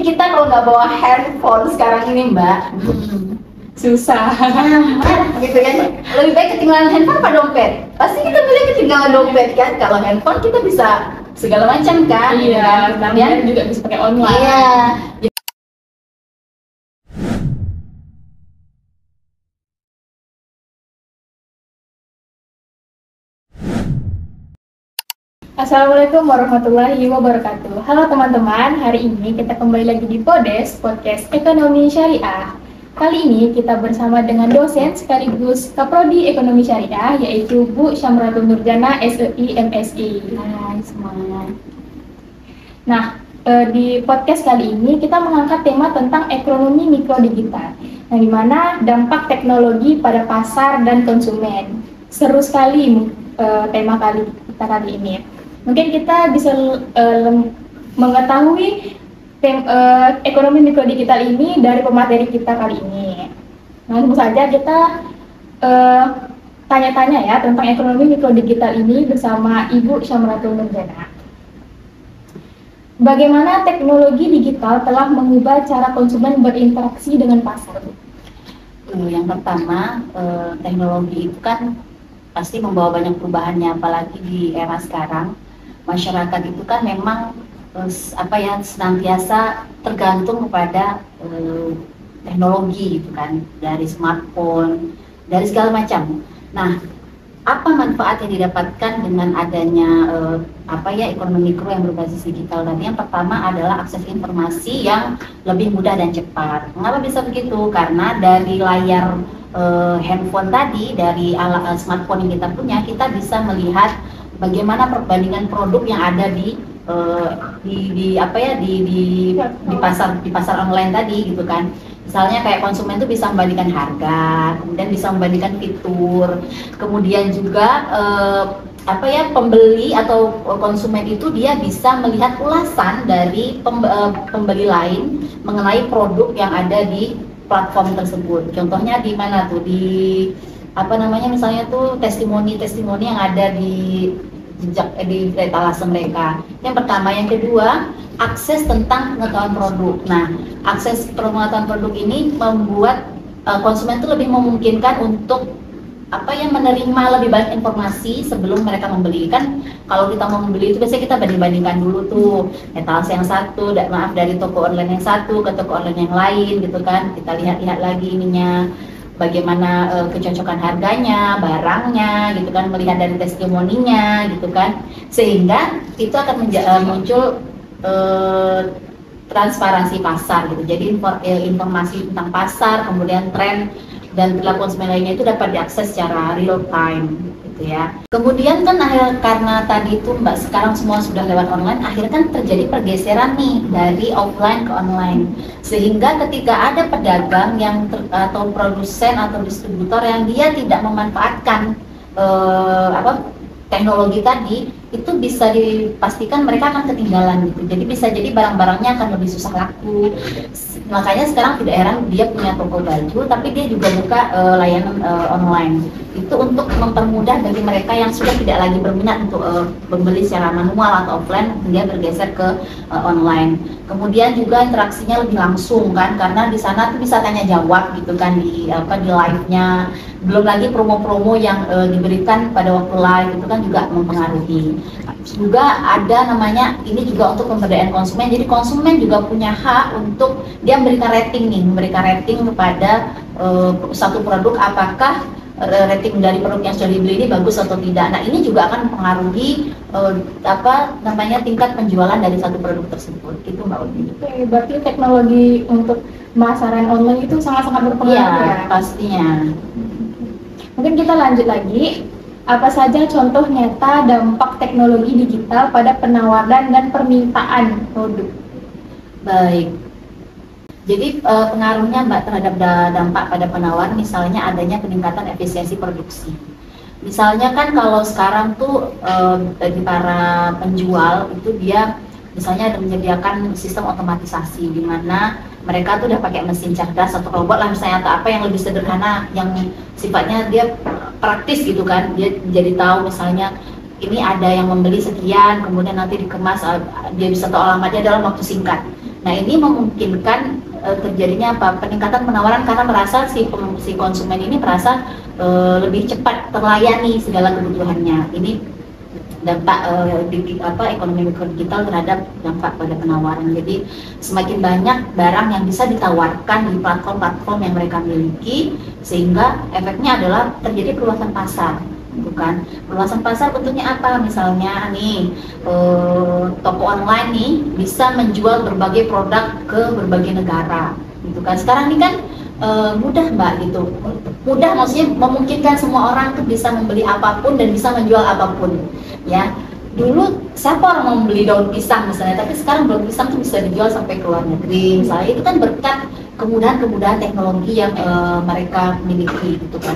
kita kalau nggak bawa handphone sekarang ini Mbak, Susah. gitu kan. Lebih baik ketinggalan handphone apa dompet? Pasti kita pilih ketinggalan dompet kan. Kalau handphone kita bisa segala macam kan. Iya, kemudian juga bisa pakai online. iya. Assalamualaikum warahmatullahi wabarakatuh. Halo teman-teman, hari ini kita kembali lagi di Podes, Podcast Ekonomi Syariah. Kali ini kita bersama dengan dosen sekaligus Kaprodi Ekonomi Syariah, yaitu Bu Syamratul Nurjana, SEI MSI. Hai semuanya. Nah, di podcast kali ini kita mengangkat tema tentang ekonomi mikro digital, yang dimana dampak teknologi pada pasar dan konsumen. Seru sekali tema kita kali ini ya. Mungkin kita bisa mengetahui ekonomi mikro digital ini dari pemateri kita kali ini. Langsung saja kita tanya-tanya ya tentang ekonomi mikro digital ini bersama Ibu Syamratul Nurjana. Bagaimana teknologi digital telah mengubah cara konsumen berinteraksi dengan pasar? Yang pertama, teknologi itu kan pasti membawa banyak perubahannya, apalagi di era sekarang. Masyarakat itu kan memang senantiasa tergantung kepada teknologi gitu kan, dari smartphone, dari segala macam. Nah, apa manfaat yang didapatkan dengan adanya ekonomi mikro yang berbasis digital tadi? Yang pertama adalah akses informasi yang lebih mudah dan cepat. Mengapa bisa begitu? Karena dari layar handphone tadi, dari alat smartphone yang kita punya, kita bisa melihat bagaimana perbandingan produk yang ada di pasar online tadi gitu kan. Misalnya kayak konsumen itu bisa membandingkan harga, kemudian bisa membandingkan fitur, kemudian juga pembeli atau konsumen itu dia bisa melihat ulasan dari pembeli lain mengenai produk yang ada di platform tersebut. Contohnya di mana tuh, misalnya tuh testimoni yang ada di jejak di etalase mereka. Yang pertama, yang kedua, akses tentang pengetahuan produk. Nah, akses pengetahuan produk ini membuat konsumen itu lebih memungkinkan untuk menerima lebih banyak informasi sebelum mereka membeli. Kan kalau kita mau membeli itu biasanya kita banding-bandingkan dulu tuh etalase yang satu, dari toko online yang satu ke toko online yang lain gitu kan. Kita lihat-lihat lagi ininya, bagaimana kecocokan harganya, barangnya gitu kan, melihat dari testimoninya gitu kan, sehingga itu akan muncul transparansi pasar gitu. Jadi informasi tentang pasar, kemudian tren dan perilaku konsumen lainnya itu dapat diakses secara real time gitu ya. Kemudian kan karena tadi itu Mbak, sekarang semua sudah lewat online, akhirnya kan terjadi pergeseran nih dari offline ke online, sehingga ketika ada pedagang yang atau produsen atau distributor yang dia tidak memanfaatkan teknologi tadi, itu bisa dipastikan mereka akan ketinggalan gitu. Jadi bisa jadi barang-barangnya akan lebih susah laku. Makanya sekarang tidak heran dia punya toko baju, tapi dia juga buka layanan online. Itu untuk mempermudah bagi mereka yang sudah tidak lagi berminat untuk membeli secara manual atau offline, dia bergeser ke online. Kemudian juga interaksinya lebih langsung kan, karena di sana tuh bisa tanya jawab gitu kan di live-nya. Belum lagi promo-promo yang diberikan pada waktu live itu kan juga mempengaruhi. Juga ada namanya ini juga untuk pemberdayaan konsumen. Jadi konsumen juga punya hak untuk dia memberikan rating kepada satu produk, apakah rating dari produk yang sudah dibeli ini bagus atau tidak. Nah, ini juga akan mempengaruhi tingkat penjualan dari satu produk tersebut. Itu Mbak Udi. Oke, berarti teknologi untuk pemasaran online itu sangat-sangat berpengaruh ya? Pastinya. Mungkin kita lanjut lagi. Apa saja contoh nyata dampak teknologi digital pada penawaran dan permintaan produk? Baik. Jadi pengaruhnya Mbak terhadap dampak pada penawar, misalnya adanya peningkatan efisiensi produksi. Misalnya kan kalau sekarang tuh bagi para penjual itu dia misalnya ada menyediakan sistem otomatisasi di mana mereka tuh udah pakai mesin cerdas atau robot lah misalnya, atau apa yang lebih sederhana yang sifatnya dia praktis gitu kan. Dia jadi tahu misalnya ini ada yang membeli sekian, kemudian nanti dikemas, dia bisa tahu alamatnya dalam waktu singkat. Nah ini memungkinkan terjadinya apa? Peningkatan penawaran karena merasa si konsumen ini merasa lebih cepat terlayani segala kebutuhannya. Ini dampak ekonomi mikro digital terhadap dampak pada penawaran. Jadi semakin banyak barang yang bisa ditawarkan di platform-platform yang mereka miliki, sehingga efeknya adalah terjadi perluasan pasar. Bukan perluasan pasar bentuknya apa? Misalnya nih toko online nih bisa menjual berbagai produk ke berbagai negara, gitu kan. Sekarang ini kan mudah mbak gitu, mudah maksudnya memungkinkan semua orang tuh bisa membeli apapun dan bisa menjual apapun ya. Dulu siapa orang mau membeli daun pisang misalnya, tapi sekarang daun pisang tuh bisa dijual sampai ke luar negeri misalnya. Itu kan berkat kemudahan teknologi yang mereka miliki gitu kan.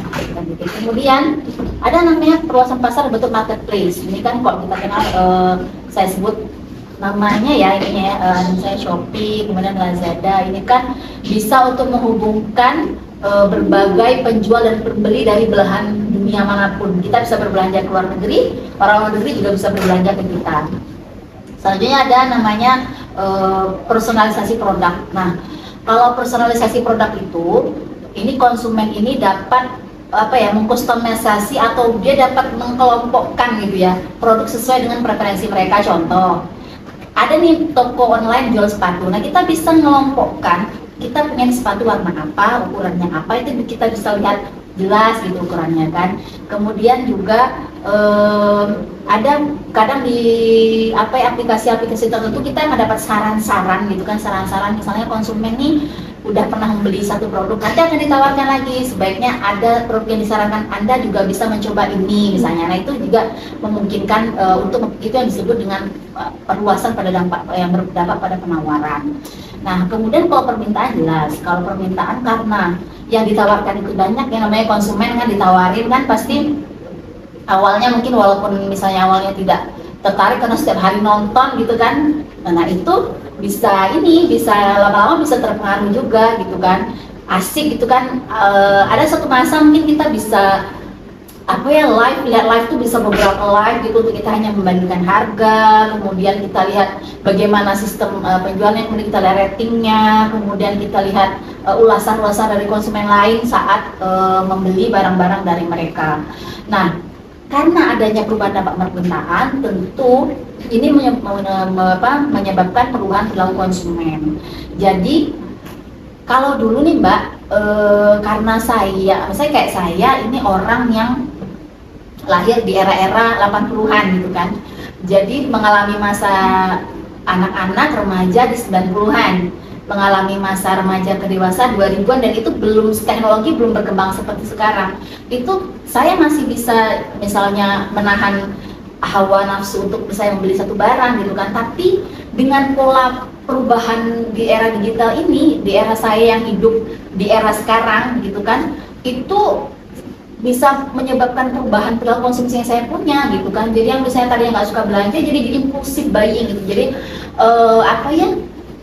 Kemudian ada namanya perluasan pasar bentuk marketplace. Ini kan kalau kita kenal saya sebut namanya ya ini ya, misalnya Shopee, kemudian Lazada. Ini kan bisa untuk menghubungkan berbagai penjual dan pembeli dari belahan dunia manapun. Kita bisa berbelanja ke luar negeri, orang luar negeri juga bisa berbelanja ke kita. Selanjutnya ada namanya personalisasi produk. Nah, kalau personalisasi produk itu, ini konsumen ini dapat mengkustomisasi atau dia dapat mengkelompokkan gitu ya produk sesuai dengan preferensi mereka. Contoh, ada nih toko online jual sepatu. Nah, kita bisa mengelompokkan kita punya sepatu warna apa, ukurannya apa, itu kita bisa lihat jelas gitu ukurannya kan. Kemudian juga ada kadang di aplikasi-aplikasi tertentu kita mendapat saran-saran gitu kan, saran-saran misalnya konsumen nih udah pernah membeli satu produk, nanti akan ditawarkan lagi sebaiknya ada produk yang disarankan Anda juga bisa mencoba ini misalnya. Nah itu juga memungkinkan untuk itu yang disebut dengan perluasan pada dampak yang berdampak pada penawaran. Nah kemudian kalau permintaan jelas, kalau permintaan karena yang ditawarkan itu banyak, yang namanya konsumen kan ditawarin kan pasti awalnya mungkin walaupun misalnya awalnya tidak tertarik karena setiap hari nonton gitu kan, nah itu bisa lama-lama bisa terpengaruh juga gitu kan, asik gitu kan. Ada satu masa mungkin kita bisa lihat live tuh bisa beberapa live gitu untuk kita hanya membandingkan harga, kemudian kita lihat bagaimana sistem penjualannya, kemudian kita lihat ratingnya, kemudian kita lihat ulasan-ulasan dari konsumen lain saat membeli barang-barang dari mereka. Nah karena adanya perubahan dampak permintaan, tentu ini menyebabkan perubahan perilaku konsumen. Jadi kalau dulu nih Mbak, karena misalnya kayak saya ini orang yang lahir di era-era 80-an gitu kan, jadi mengalami masa anak-anak remaja di 90-an, mengalami masa remaja ke dewasa 2000-an, dan itu teknologi belum berkembang seperti sekarang. Itu saya masih bisa misalnya menahan hawa nafsu untuk bisa membeli satu barang gitu kan, tapi dengan pola perubahan di era digital ini, di era saya yang hidup di era sekarang gitu kan, itu bisa menyebabkan perubahan perilaku konsumsi yang saya punya gitu kan. Jadi yang misalnya tadi yang nggak suka belanja jadi impulsif buying gitu. Jadi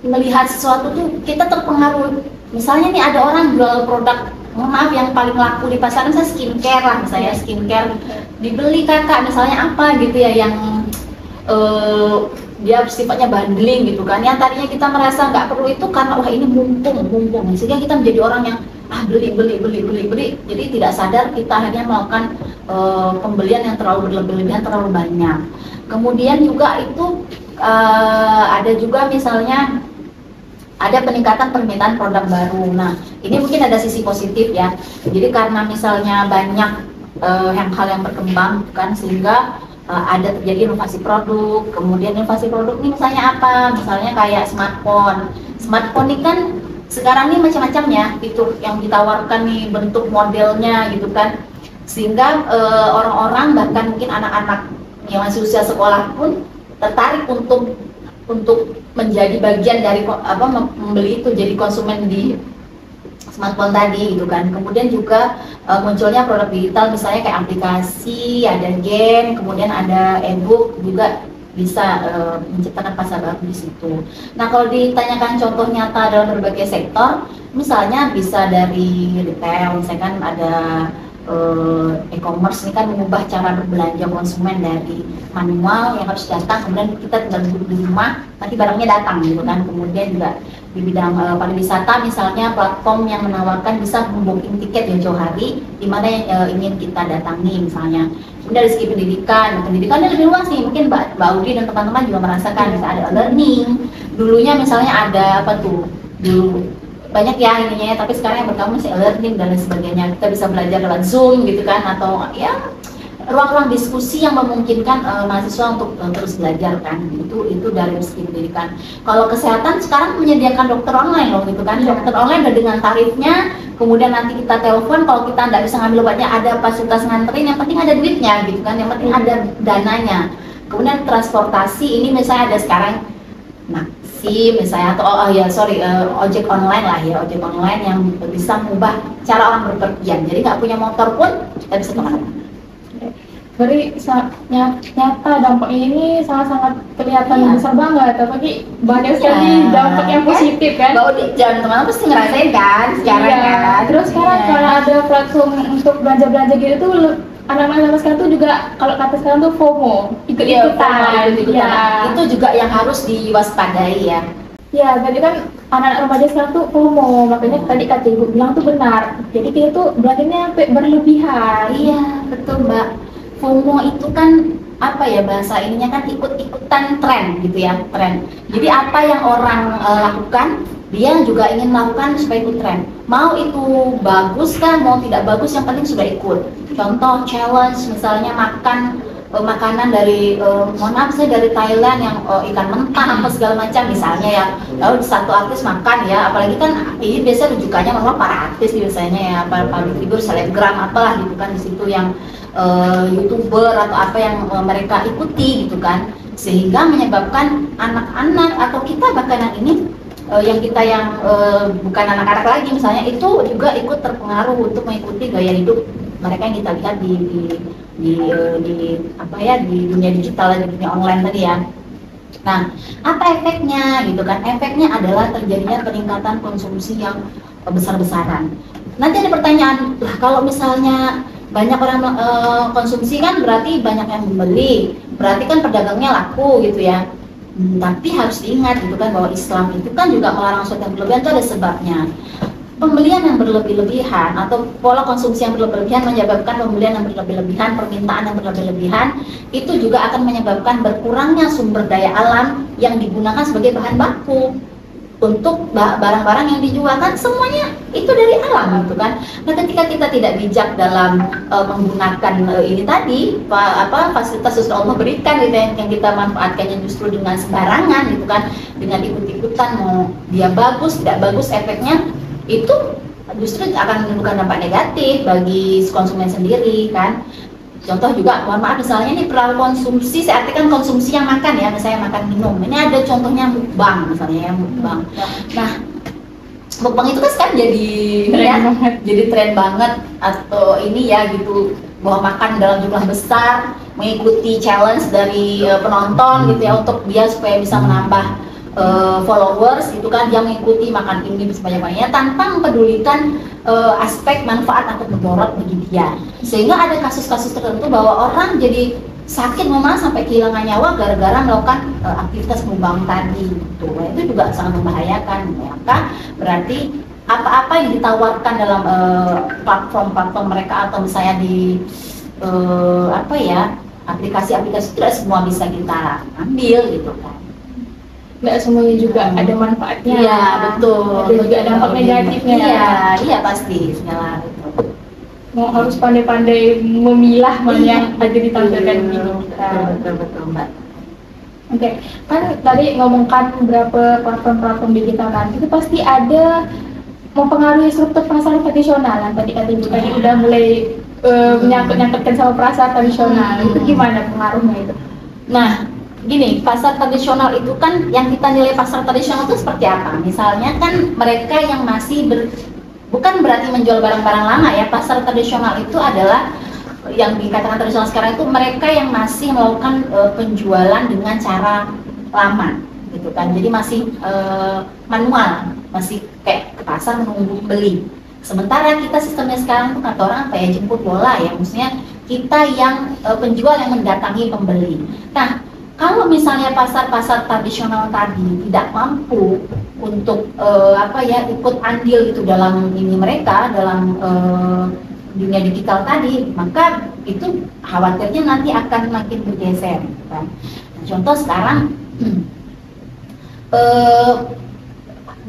melihat sesuatu tuh kita terpengaruh. Misalnya nih ada orang jual produk, mohon maaf yang paling laku di pasaran misalnya skincare lah, misalnya skincare dibeli kakak misalnya apa gitu ya yang dia sifatnya bundling gitu kan, yang tadinya kita merasa nggak perlu itu karena wah ini mumpung sehingga kita menjadi orang yang beli, jadi tidak sadar kita akhirnya melakukan pembelian yang terlalu berlebihan, terlalu banyak. Kemudian juga itu ada juga misalnya ada peningkatan permintaan produk baru. Nah ini mungkin ada sisi positif ya, jadi karena misalnya banyak hal yang berkembang kan, sehingga ada terjadi inovasi produk. Kemudian inovasi produk ini misalnya apa? Misalnya kayak smartphone ini kan sekarang ini macam-macam ya fitur yang ditawarkan nih, bentuk modelnya gitu kan, sehingga orang-orang bahkan mungkin anak-anak yang masih usia sekolah pun tertarik untuk menjadi bagian dari membeli itu, jadi konsumen di smartphone tadi gitu kan. Kemudian juga munculnya produk digital misalnya kayak aplikasi, ada game, kemudian ada e-book juga bisa menciptakan pasar baru di situ. Nah kalau ditanyakan contoh nyata dalam berbagai sektor, misalnya bisa dari retail, misalkan ada e-commerce ini kan mengubah cara berbelanja konsumen dari manual yang harus datang, kemudian kita tinggal duduk di rumah, nanti barangnya datang gitu kan. Kemudian juga di bidang pariwisata misalnya platform yang menawarkan bisa membooking tiket jauh-jauh hari di mana yang ingin kita datangi misalnya. Kemudian dari segi pendidikannya lebih luas nih, mungkin Mbak Audi dan teman-teman juga merasakan bisa ada learning. Dulunya misalnya ada apa tuh, dulu banyak ya ininya, tapi sekarang yang bergabung sih learning dan lain sebagainya. Kita bisa belajar lewat Zoom gitu kan, atau ya ruang-ruang diskusi yang memungkinkan mahasiswa untuk terus belajar kan. Itu dari segi pendidikan. Kalau kesehatan sekarang menyediakan dokter online loh gitu kan. Dokter online udah dengan tarifnya, kemudian nanti kita telepon, kalau kita nggak bisa ngambil obatnya ada fasilitas nganterin, yang penting ada duitnya gitu kan, yang penting ada dananya. Kemudian transportasi ini misalnya ada sekarang misalnya, atau ojek online lah ya, ojek online yang bisa mengubah cara orang berpergian. Jadi nggak punya motor pun kita bisa kemana-mana. Berarti nyata dampaknya ini sangat-sangat kelihatan besar banget, apalagi banyak sekali dampak yang positif kan. Jangan teman-teman pasti ngerasain kan sekarang kan. Terus sekarang kalau ada platform untuk belanja-belanja gitu tuh, anak-anak sekarang tuh juga, kalau kata sekarang tuh FOMO, ikut-ikutan. Itu juga yang harus diwaspadai ya. Ya, tadi kan anak-anak remaja sekarang tuh FOMO, makanya tadi kata Ibu bilang tuh benar. Jadi kita tuh belanjanya sampai berlebihan. Iya, betul Mbak. FOMO itu kan apa ya, bahasa ininya kan ikut-ikutan tren gitu ya, tren. Jadi apa yang orang lakukan, dia juga ingin melakukan supaya ikut tren. Mau itu bagus kan, mau tidak bagus, yang penting sudah ikut. Contoh challenge misalnya makan makanan dari mohon maaf saya dari Thailand yang ikan mentah apa segala macam misalnya ya, lalu satu artis makan ya, apalagi kan ini biasa rujukannya memang para artis biasanya ya, para public figure, selebgram apalah gitu kan, di situ yang YouTuber atau apa yang mereka ikuti gitu kan, sehingga menyebabkan anak-anak atau kita bahkan yang ini yang bukan anak-anak lagi misalnya, itu juga ikut terpengaruh untuk mengikuti gaya hidup mereka yang kita lihat di dunia digital, di dunia online tadi ya. Nah, apa efeknya gitu kan? Efeknya adalah terjadinya peningkatan konsumsi yang besar-besaran. Nanti ada pertanyaan, lah kalau misalnya banyak orang konsumsi kan berarti banyak yang membeli, berarti kan pedagangnya laku gitu ya. Tapi harus diingat gitu kan, bahwa Islam itu kan juga melarang sesuatu yang berlebihan, itu ada sebabnya. Pembelian yang berlebih-lebihan atau pola konsumsi yang berlebihan menyebabkan pembelian yang berlebih-lebihan, permintaan yang berlebih-lebihan, itu juga akan menyebabkan berkurangnya sumber daya alam yang digunakan sebagai bahan baku untuk barang-barang yang dijual, kan semuanya itu dari alam gitu kan. Nah, ketika kita tidak bijak dalam menggunakan ini tadi fasilitas yang Allah berikan gitu, yang kita manfaatkannya justru dengan sembarangan gitu kan, dengan ikut-ikutan, mau dia bagus tidak bagus, efeknya itu justru akan menimbulkan dampak negatif bagi konsumen sendiri kan. Contoh juga, mohon maaf misalnya ini perilaku konsumsi, saya artikan konsumsi yang makan ya, misalnya makan minum. Ini ada contohnya mukbang misalnya ya, mukbang. Nah, mukbang itu kan sekarang jadi tren banget, atau ini ya gitu, bahwa makan dalam jumlah besar, mengikuti challenge dari penonton gitu ya, untuk dia supaya bisa menambah followers itu kan, dia mengikuti makan ini sebanyak-banyaknya tanpa mempedulikan aspek manfaat atau mudarat bagi dia, sehingga ada kasus-kasus tertentu bahwa orang jadi sakit sampai kehilangan nyawa gara-gara melakukan aktivitas mukbang tadi gitu. Nah, itu juga sangat membahayakan. Maka berarti apa-apa yang ditawarkan dalam platform-platform mereka, atau misalnya di aplikasi-aplikasi, tidak semua bisa kita ambil gitu kan. Nggak semuanya juga ada manfaatnya. Iya, betul. Ada juga dampak negatifnya. Iya pasti segala itu. Mau harus pandai-pandai memilah mana yang ada ditampilkan di kita. Betul Mbak. Oke, kan tadi ngomongkan beberapa platform-platform digital kan, itu pasti ada mempengaruhi struktur pasar tradisional. Tadi kata Ibu tadi udah mulai menyangkut-nyangkutkan sama pasar tradisional. Itu gimana pengaruhnya itu? Nah, gini, pasar tradisional itu kan, yang kita nilai pasar tradisional itu seperti apa? Misalnya kan mereka yang masih bukan berarti menjual barang-barang lama ya. Pasar tradisional itu adalah yang dikatakan tradisional sekarang itu mereka yang masih melakukan penjualan dengan cara lama gitu kan. Jadi masih manual, masih kayak ke pasar menunggu beli. Sementara kita sistemnya sekarang tuh kata orang apa ya, jemput bola ya, maksudnya kita yang penjual yang mendatangi pembeli. Nah, kalau misalnya pasar-pasar tradisional tadi tidak mampu untuk ikut andil gitu dalam ini mereka dalam dunia digital tadi, maka itu khawatirnya nanti akan makin bergeser. Kan? Nah, contoh sekarang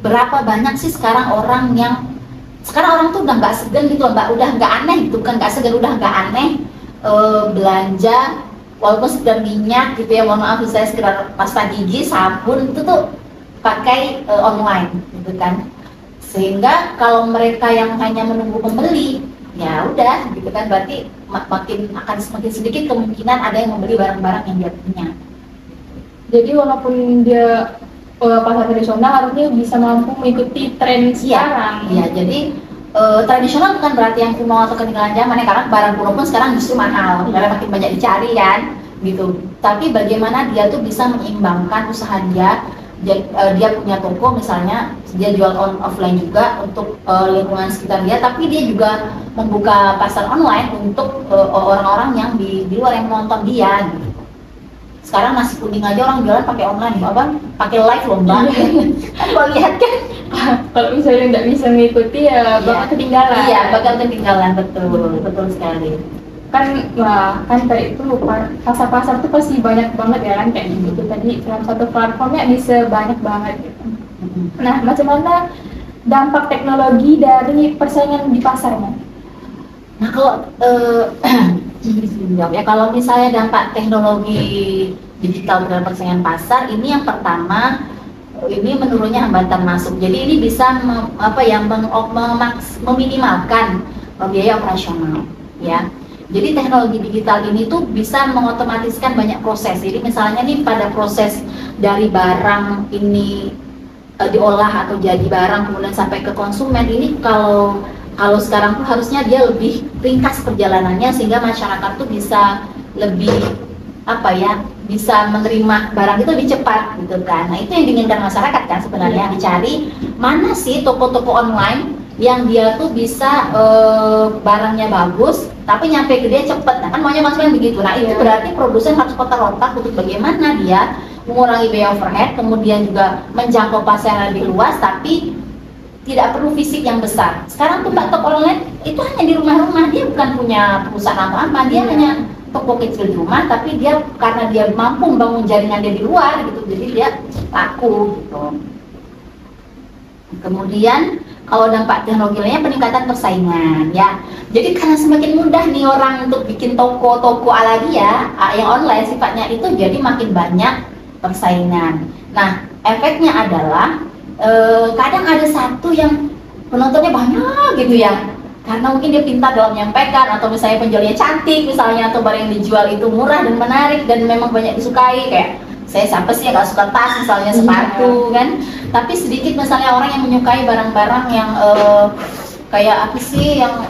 berapa banyak sih sekarang orang tuh udah nggak segan gitu, udah nggak aneh gitu, kan nggak segan, udah nggak aneh belanja walaupun sekedar minyak gitu ya, mohon maaf saya sekedar pasta gigi, sabun itu tuh pakai online gitu kan, sehingga kalau mereka yang hanya menunggu pembeli ya udah gitu kan, berarti akan semakin sedikit kemungkinan ada yang membeli barang-barang yang dia punya. Jadi walaupun dia pasar tradisional harusnya bisa mampu mengikuti tren sekarang. Iya, jadi tradisional bukan berarti yang kuno atau ketinggalan zaman ya, karena barang kuno pun sekarang justru mahal karena makin banyak dicari kan gitu. Tapi bagaimana dia tuh bisa menyeimbangkan usaha dia punya toko misalnya, dia jual offline juga untuk lingkungan sekitar dia, tapi dia juga membuka pasar online untuk orang-orang yang di luar yang menonton dia gitu. Sekarang nasi kuning aja orang jualan pakai online, pakai live loh mbak. Kan kalau lihat kan, kalau misalnya nggak bisa mengikuti ya bakal ketinggalan. Iya, bakal ketinggalan, betul sekali. Kan kayak itu pasar-pasar tuh pasti banyak banget ya kan, kayak gitu tadi dalam satu platformnya bisa banyak banget gitu. Nah, macam mana dampak teknologi dari persaingan di pasarnya? Nah, kalau misalnya dampak teknologi digital terhadap persaingan pasar, ini yang pertama, ini menurunnya hambatan masuk. Jadi ini bisa meminimalkan biaya operasional, ya. Jadi teknologi digital ini tuh bisa mengotomatiskan banyak proses. Jadi misalnya nih pada proses dari barang ini diolah atau jadi barang kemudian sampai ke konsumen, ini kalau sekarang tuh harusnya dia lebih ringkas perjalanannya sehingga masyarakat tuh bisa lebih bisa menerima barang itu lebih cepat gitu kan. Nah, itu yang diinginkan masyarakat kan sebenarnya, dicari mana sih toko-toko online yang dia tuh bisa barangnya bagus tapi nyampe ke dia cepet. Nah, kan maunya maksudnya begitu. Nah, itu berarti produsen harus kotak-kotak untuk bagaimana dia mengurangi biaya overhead, kemudian juga menjangkau pasar yang lebih luas tapi tidak perlu fisik yang besar. Sekarang tuh mbak, toko online itu hanya di rumah-rumah, dia bukan punya perusahaan apa-apa, dia hanya toko kecil di rumah, tapi dia karena dia mampu membangun jaringan dia di luar gitu, jadi dia laku gitu. Kemudian kalau dampak teknologi lainnya peningkatan persaingan ya. Jadi karena semakin mudah nih orang untuk bikin toko-toko ala dia yang online sifatnya itu, jadi makin banyak persaingan. Nah, efeknya adalah kadang ada satu yang penontonnya banyak gitu ya, karena mungkin dia pintar dalam menyampaikan, atau misalnya penjualnya cantik misalnya, atau barang yang dijual itu murah dan menarik dan memang banyak disukai. Kayak saya siapa sih yang gak suka tas misalnya, sepatu kan, tapi sedikit misalnya orang yang menyukai barang-barang yang kayak apa sih yang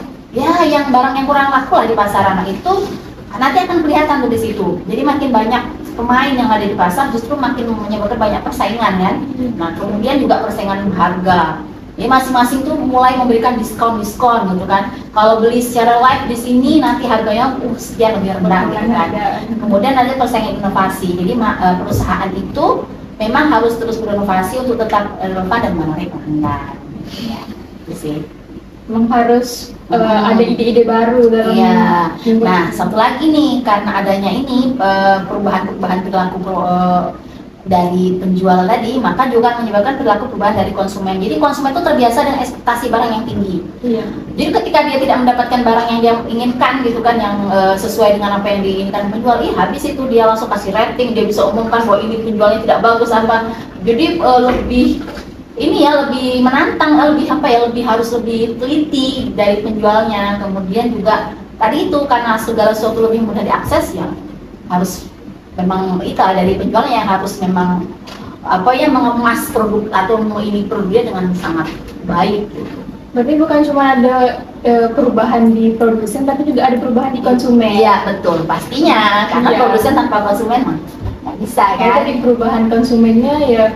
barang yang kurang laku lah di pasaran, itu nanti akan kelihatan tuh di situ. Jadi makin banyak pemain yang ada di pasar justru makin menyebabkan banyak persaingan kan. Nah, kemudian juga persaingan harga. Jadi masing-masing tuh mulai memberikan diskon gitu kan. Kalau beli secara live di sini nanti harganya sekian lebih rendah gitu kan. Kemudian ada persaingan inovasi. Jadi perusahaan itu memang harus terus berinovasi untuk tetap relevan dan menarik pelanggan. Ya, itu sih. Memang harus ada ide-ide baru dalam. Iya. Nah, satu lagi nih, karena adanya ini perubahan perilaku dari penjual tadi, maka juga menyebabkan perilaku perubahan dari konsumen. Jadi konsumen itu terbiasa dengan ekspektasi barang yang tinggi. Iya. Jadi ketika dia tidak mendapatkan barang yang dia inginkan gitu kan, yang sesuai dengan apa yang diinginkan penjual, habis itu dia langsung kasih rating, dia bisa umumkan bahwa ini penjualnya tidak bagus apa. Jadi lebih menantang, lebih harus lebih teliti dari penjualnya. Kemudian juga tadi itu karena segala sesuatu lebih mudah diakses, ya harus memang dari penjualnya yang harus memang mengemas produk atau produknya dengan sangat baik gitu. Berarti bukan cuma ada perubahan di produsen, tapi juga ada perubahan di konsumen. Iya betul, pastinya karena produsen tanpa konsumen nggak bisa kan. Jadi perubahan konsumennya ya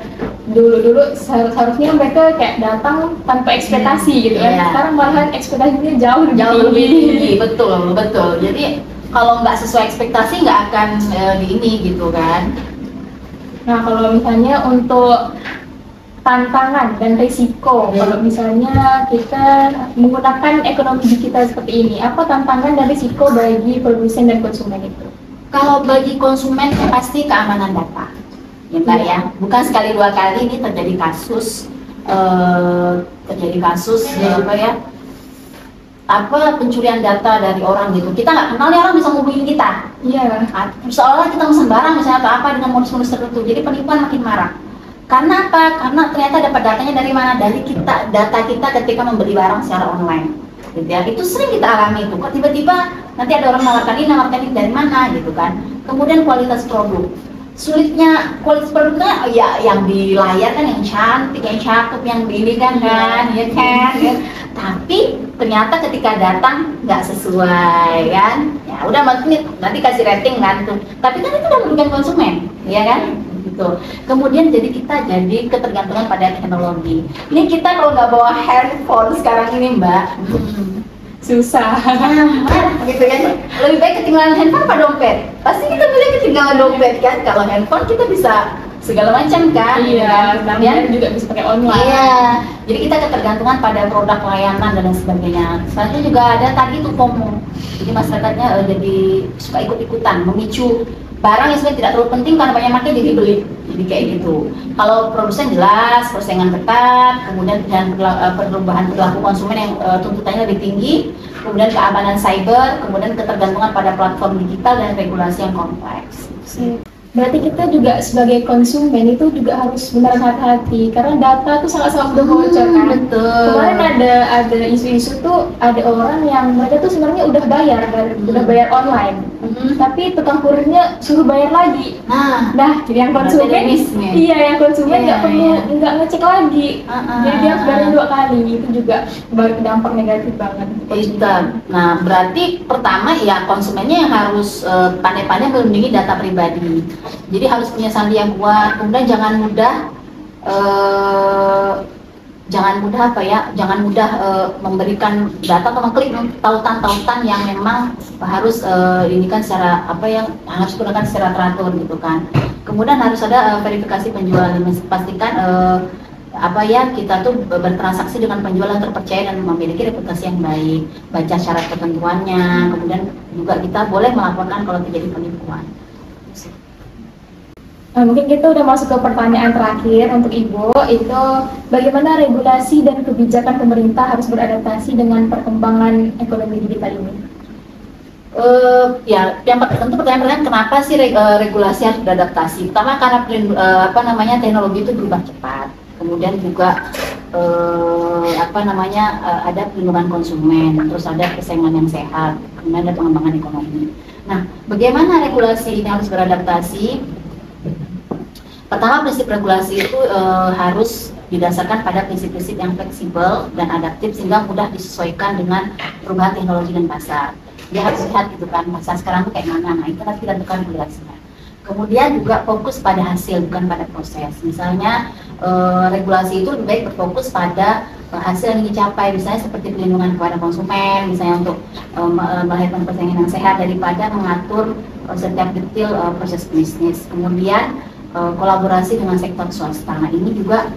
dulu seharusnya mereka kayak datang tanpa ekspektasi gitu kan. Iya. Sekarang malahan ekspektasinya jauh lebih tinggi. Betul. Jadi kalau nggak sesuai ekspektasi nggak akan di ini gitu kan. Nah, kalau misalnya untuk tantangan dan risiko, kalau misalnya kita menggunakan ekonomi digital seperti ini, apa tantangan dan risiko bagi produsen dan konsumen itu? Kalau bagi konsumen pasti keamanan data, ya Mbak ya. Bukan sekali dua kali ini terjadi kasus pencurian data dari orang gitu. Kita nggak kenal nih orang bisa ngubungin kita. Iya. Seolah kita mesen barang misalnya atau apa dengan modus-modus tertentu. Jadi penipuan makin marak. Karena apa? Karena ternyata dapat datanya dari mana? Dari data kita ketika membeli barang secara online. Gitu ya. Itu sering kita alami itu. Kok tiba-tiba nanti ada orang nawarkan ini dari mana gitu kan. Kemudian kualitas produk. Sulitnya kualitas produknya ya yang di layar kan yang cantik, yang cakep, yang ini kan ya kan. Tapi ternyata ketika datang nggak sesuai kan. Ya udah nanti kasih rating kan tuh. Tapi kan itu udah merugikan konsumen, ya kan? Gitu. Kemudian kita jadi ketergantungan pada teknologi. Ini kita kalau nggak bawa handphone sekarang ini Mbak, susah. Gitu kan. Lebih baik ketinggalan handphone apa dompet? Pasti kita milih ketinggalan dompet kan. Kalau handphone kita bisa segala macam kan. Iya, kemudian juga bisa pakai online. Iya. Jadi kita ketergantungan pada produk layanan dan lain sebagainya. Selanjutnya juga ada tadi tuh FOMO. Jadi masyarakatnya jadi suka ikut-ikutan, memicu barang yang sebenarnya tidak terlalu penting karena banyak makin jadi beli. Jadi kayak gitu. Kalau produsen jelas, persaingan ketat, kemudian perubahan perilaku konsumen yang tuntutannya lebih tinggi, kemudian keamanan cyber, kemudian ketergantungan pada platform digital dan regulasi yang kompleks. Berarti kita juga sebagai konsumen itu juga harus benar hati-hati karena data tuh sangat-sangat mudah bocor kan. Betul. Kemarin ada isu-isu tuh ada orang yang mereka tuh sebenarnya udah bayar online, tapi tukang kurirnya suruh bayar lagi. Nah jadi yang konsumen, yang konsumen nggak ngecek lagi, jadi dia harus bayar 2 kali. Itu juga dampak negatif banget. Nah berarti pertama ya konsumennya yang harus pandai-pandai melindungi data pribadi. Jadi harus punya sandi yang kuat. Kemudian jangan mudah memberikan data atau mengklik tautan-tautan yang memang harus ini kan secara yang harus digunakan secara teratur gitu kan. Kemudian harus ada verifikasi penjual, pastikan kita tuh bertransaksi dengan penjual yang terpercaya dan memiliki reputasi yang baik, baca syarat ketentuannya. Kemudian juga kita boleh melaporkan kalau terjadi penipuan. Mungkin kita udah masuk ke pertanyaan terakhir untuk Ibu, itu bagaimana regulasi dan kebijakan pemerintah harus beradaptasi dengan perkembangan ekonomi digital ini? Yang tentu pertanyaan kenapa sih regulasi harus beradaptasi? Pertama karena teknologi itu berubah cepat. Kemudian juga ada perlindungan konsumen, terus ada persaingan yang sehat, kemudian ada pengembangan ekonomi. Nah, bagaimana regulasi ini harus beradaptasi? Pertama, prinsip regulasi itu harus didasarkan pada prinsip-prinsip yang fleksibel dan adaptif sehingga mudah disesuaikan dengan perubahan teknologi dan pasar. Dia harus lihat gitu kan, pasar sekarang itu kayak mana. Nah, itu harus kita tentukan regulasinya. Kemudian juga fokus pada hasil bukan pada proses. Misalnya regulasi itu lebih baik berfokus pada hasil yang dicapai, misalnya seperti perlindungan kepada konsumen, misalnya untuk melahirkan persaingan yang sehat daripada mengatur setiap detail proses bisnis. Kemudian kolaborasi dengan sektor swasta. Nah, ini juga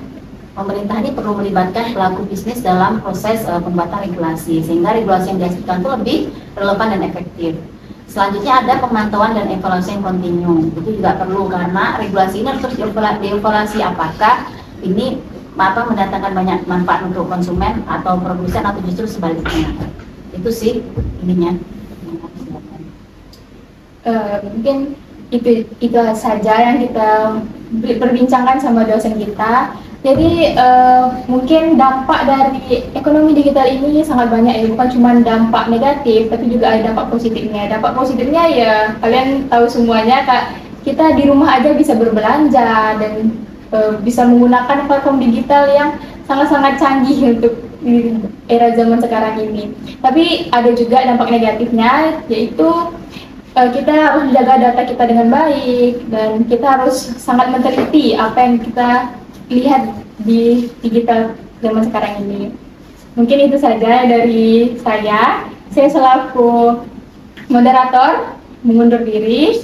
pemerintah ini perlu melibatkan pelaku bisnis dalam proses pembuatan regulasi sehingga regulasi yang dihasilkan itu lebih relevan dan efektif. Selanjutnya ada pemantauan dan evaluasi yang kontinu. Itu juga perlu karena regulasi ini harus terus dievaluasi apakah ini mendatangkan banyak manfaat untuk konsumen atau produsen atau justru sebaliknya. Itu sih ininya. Mungkin itu saja yang kita perbincangkan sama dosen kita. Jadi mungkin dampak dari ekonomi digital ini sangat banyak ya, bukan cuma dampak negatif tapi juga ada dampak positifnya. Dampak positifnya ya kalian tahu semuanya, Kak, kita di rumah aja bisa berbelanja dan bisa menggunakan platform digital yang sangat-sangat canggih untuk era zaman sekarang ini. Tapi ada juga dampak negatifnya, yaitu kita harus menjaga data kita dengan baik dan kita harus sangat meneliti apa yang kita lihat di digital zaman sekarang ini. Mungkin itu saja dari saya. Saya selaku moderator mengundur diri.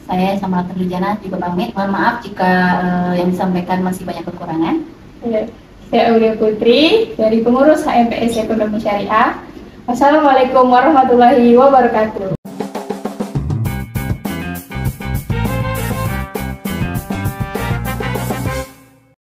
Saya sama Terlijana juga pamit. Mohon maaf jika yang disampaikan masih banyak kekurangan. Ya, saya Aulia Putri dari pengurus HMPS Ekonomi Syariah. Wassalamualaikum warahmatullahi wabarakatuh.